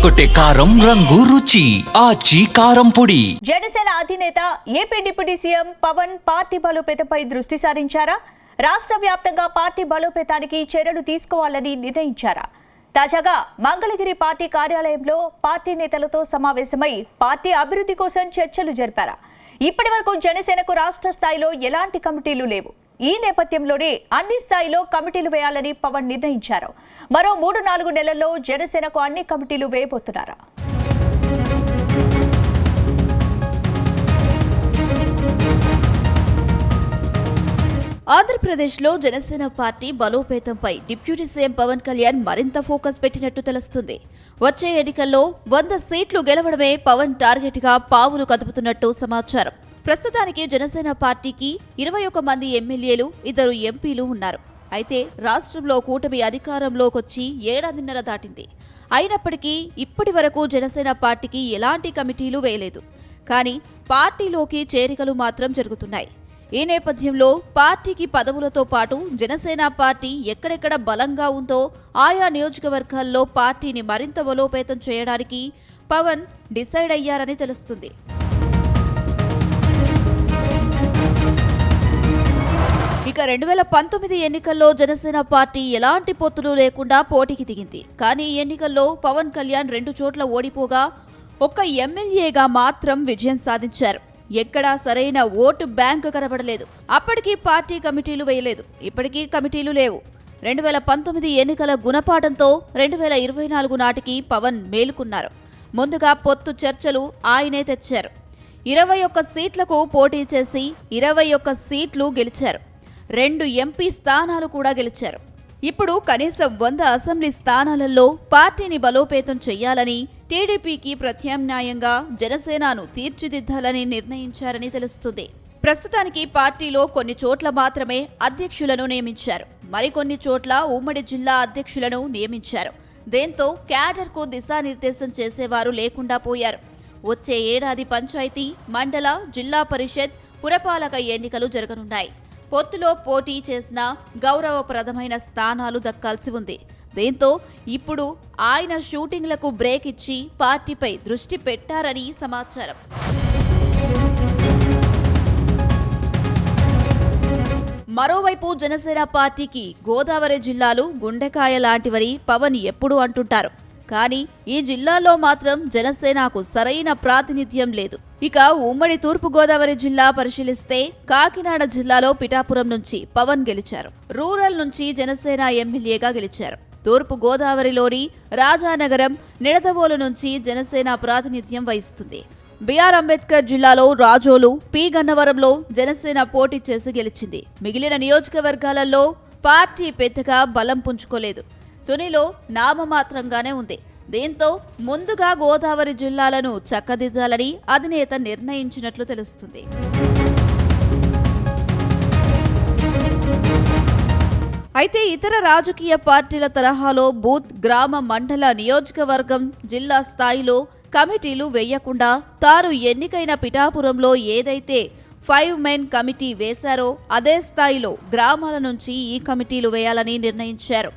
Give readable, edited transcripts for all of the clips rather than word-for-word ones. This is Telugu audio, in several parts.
అదరగొట్టే కారం రంగు రుచి ఆచి కారం పొడి. జనసేన అధినేత ఏపీ డిప్యూటీ సీఎం పవన్ పార్టీ బలోపేతంపై దృష్టి సారించారా? రాష్ట్ర వ్యాప్తంగా పార్టీ బలోపేతానికి చర్యలు తీసుకోవాలని నిర్ణయించారా? తాజాగా మంగళగిరి పార్టీ కార్యాలయంలో పార్టీ నేతలతో సమావేశమై పార్టీ అభివృద్ధి కోసం చర్చలు జరిపారా? ఇప్పటి వరకు జనసేనకు రాష్ట్ర స్థాయిలో ఎలాంటి కమిటీలు లేవు. ఈ నేపథ్యంలోనే అన్ని స్థాయిలో కమిటీలు వేయాలని పవన్ నిర్ణయించారు. మరో 3-4 నెలల్లో జనసేనకు అన్ని కమిటీలు వేయబోతున్నారా? ఆంధ్రప్రదేశ్లో జనసేన పార్టీ బలోపేతంపై డిప్యూటీ సీఎం పవన్ కళ్యాణ్ మరింత ఫోకస్ పెట్టినట్టు తెలుస్తుంది. వచ్చే ఎన్నికల్లో 100 సీట్లు గెలవడమే పవన్ టార్గెట్గా పావులు కదుపుతున్నట్టు సమాచారం. ప్రస్తుతానికి జనసేన పార్టీకి 21 మంది ఎమ్మెల్యేలు, 2 ఎంపీలు ఉన్నారు. అయితే రాష్ట్రంలో కూటమి అధికారంలోకొచ్చి ఏడాదిన్నర దాటింది. అయినప్పటికీ ఇప్పటి వరకు జనసేన పార్టీకి ఎలాంటి కమిటీలు వేయలేదు. కానీ పార్టీలోకి చేరికలు మాత్రం జరుగుతున్నాయి. ఈ నేపథ్యంలో పార్టీకి పదవులతో పాటు జనసేన పార్టీ ఎక్కడెక్కడ బలంగా ఉందో ఆయా నియోజకవర్గాల్లో పార్టీని మరింత బలోపేతం చేయడానికి పవన్ డిసైడ్ అయ్యారని తెలుస్తుంది. ఇక 2019 ఎన్నికల్లో జనసేన పార్టీ ఎలాంటి పొత్తులు లేకుండా పోటీకి దిగింది. కానీ ఈ ఎన్నికల్లో పవన్ కళ్యాణ్ 2 చోట్ల ఓడిపోగా ఒక్క ఎమ్మెల్యేగా మాత్రం విజయం సాధించారు. ఎక్కడా సరైన ఓటు బ్యాంకు కనబడలేదు. అప్పటికీ పార్టీ కమిటీలు వేయలేదు. ఇప్పటికీ కమిటీలు లేవు. 2019 ఎన్నికల గుణపాఠంతో 2024 నాటికి పవన్ మేలుకున్నారు. ముందుగా పొత్తు చర్చలు ఆయనే తెచ్చారు. 21 సీట్లకు పోటీ చేసి 21 సీట్లు గెలిచారు. 2 ఎంపీ స్థానాలు కూడా గెలిచారు. ఇప్పుడు కనీసం 100 అసెంబ్లీ స్థానాలలో పార్టీని బలోపేతం చేయాలని, టీడీపీకి ప్రత్యామ్నాయంగా జనసేనను తీర్చిదిద్దాలని నిర్ణయించారని తెలుస్తుంది. ప్రస్తుతానికి పార్టీలో కొన్ని చోట్ల మాత్రమే అధ్యక్షులను నియమించారు. మరికొన్ని చోట్ల ఉమ్మడి జిల్లా అధ్యక్షులను నియమించారు. దీంతో క్యాడర్కు దిశానిర్దేశం చేసేవారు లేకుండా పోయారు. వచ్చే ఏడాది పంచాయతీ, మండల, జిల్లా పరిషత్, పురపాలక ఎన్నికలు జరగనున్నాయి. పొత్తులో పోటీ చేసిన గౌరవప్రదమైన స్థానాలు దక్కాల్సి ఉంది. దీంతో ఇప్పుడు ఆయన షూటింగ్లకు బ్రేక్ ఇచ్చి పార్టీపై దృష్టి పెట్టారని సమాచారం. మరోవైపు జనసేన పార్టీకి గోదావరి జిల్లాలు గుండెకాయ లాంటివని పవన్ ఎప్పుడూ అంటుంటారు. కానీ ఈ జిల్లాలో మాత్రం జనసేనకు సరైన ప్రాతినిధ్యం లేదు. ఇక ఉమ్మడి తూర్పుగోదావరి జిల్లా పరిశీలిస్తే కాకినాడ జిల్లాలో పిఠాపురం నుంచి పవన్ గెలిచారు. రూరల్ నుంచి జనసేన ఎమ్మెల్యేగా గెలిచారు. తూర్పు గోదావరిలోని రాజానగరం, నిడదవోలు నుంచి జనసేన ప్రాతినిధ్యం వహిస్తుంది. బిఆర్ అంబేద్కర్ జిల్లాలో రాజోలు, పి గన్నవరంలో జనసేన పోటీ చేసి గెలిచింది. మిగిలిన నియోజకవర్గాలలో పార్టీ పెద్దగా బలం పుంజుకోలేదు. తునిలో నామమాత్రంగానే ఉంది. దీంతో ముందుగా గోదావరి జిల్లాలను చక్కదిద్దాలని అధినేత నిర్ణయించినట్లు తెలుస్తుంది. అయితే ఇతర రాజకీయ పార్టీల తరహాలో బూత్, గ్రామ, మండల, నియోజకవర్గం, జిల్లా స్థాయిలో కమిటీలు వేయకుండా తాను ఎన్నికైన పిఠాపురంలో ఏదైతే 5 మెన్ కమిటీ వేశారో అదే స్థాయిలో గ్రామాల నుంచి ఈ కమిటీలు వేయాలని నిర్ణయించారు.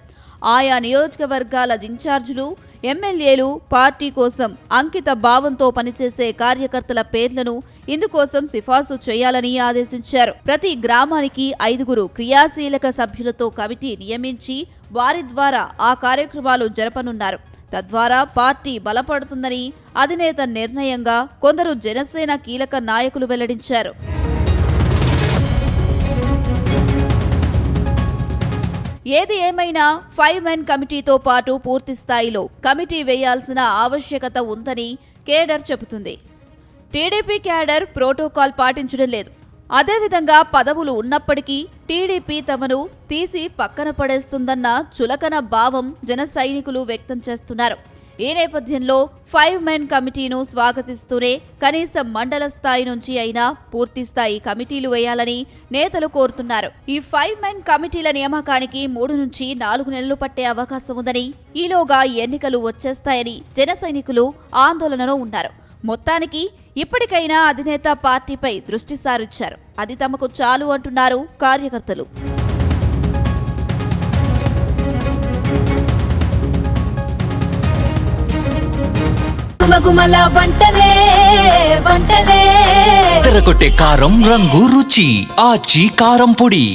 ఆయా నియోజకవర్గాల ఇన్ఛార్జీలు, ఎమ్మెల్యేలు పార్టీ కోసం అంకిత భావంతో పనిచేసే కార్యకర్తల పేర్లను ఇందుకోసం సిఫార్సు చేయాలని ఆదేశించారు. ప్రతి గ్రామానికి 5 క్రియాశీలక సభ్యులతో కమిటీ నియమించి వారి ద్వారా ఆ కార్యక్రమాలు జరపనున్నారు. తద్వారా పార్టీ బలపడుతుందని అధినేత నిర్ణయంగా కొందరు జనసేన కీలక నాయకులు వెల్లడించారు. ఏది ఏమైనా 5 మెన్ కమిటీతో పాటు పూర్తి స్థాయిలో కమిటీ వేయాల్సిన ఆవశ్యకత ఉందని కేడర్ చెబుతుంది. టీడీపీ కేడర్ ప్రోటోకాల్ పాటించడం లేదు. అదేవిధంగా పదవులు ఉన్నప్పటికీ టీడీపీ తమను తీసి పక్కన పడేస్తుందన్న చులకన భావం జన సైనికులు వ్యక్తం చేస్తున్నారు. ఈ నేపథ్యంలో 5 మెన్ కమిటీను స్వాగతిస్తూనే కనీసం మండల స్థాయి నుంచి అయినా పూర్తి స్థాయి కమిటీలు వేయాలని నేతలు కోరుతున్నారు. ఈ 5 మెన్ కమిటీల నియామకానికి 3 నుంచి 4 నెలలు పట్టే అవకాశం ఉందని, ఈలోగా ఎన్నికలు వచ్చేస్తాయని జన సైనికులు ఆందోళనలో ఉన్నారు. మొత్తానికి ఇప్పటికైనా అధినేత పార్టీపై దృష్టి సారించారు. అది తమకు చాలు అంటున్నారు కార్యకర్తలు. గుమగుమల వంటలే వంటలే తెరకొట్టే కారం రంగు రుచి ఆచి కారం పొడి.